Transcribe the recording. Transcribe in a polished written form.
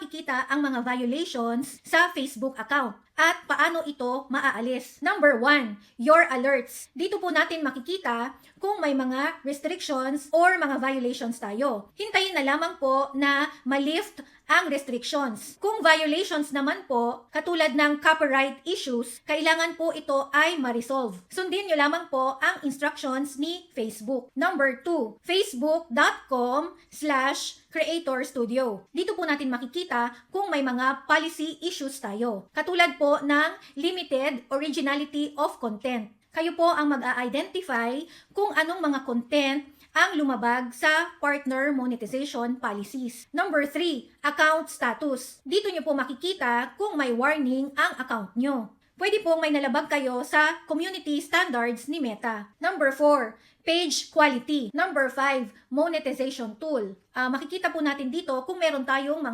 makikita ang mga violations sa Facebook account at paano ito maaalis. Number 1, your alerts. Dito po natin makikita kung may mga restrictions or mga violations tayo. Hintayin na lamang po na ma-lift ang restrictions. Kung violations naman po, katulad ng copyright issues, kailangan po ito ay ma-resolve. Sundin nyo lamang po ang instructions ni Facebook. Number 2, facebook.com/Creator Studio. Dito po natin makikita kung may mga policy issues tayo. Katulad po ng limited originality of content. Kayo po ang mag-a-identify kung anong mga content ang lumabag sa partner monetization policies. Number 3, account status. Dito nyo po makikita kung may warning ang account nyo. Pwede pong may nalabag kayo sa community standards ni Meta. Number 4, page quality. Number 5, monetization tool. Makikita po natin dito kung meron tayong mga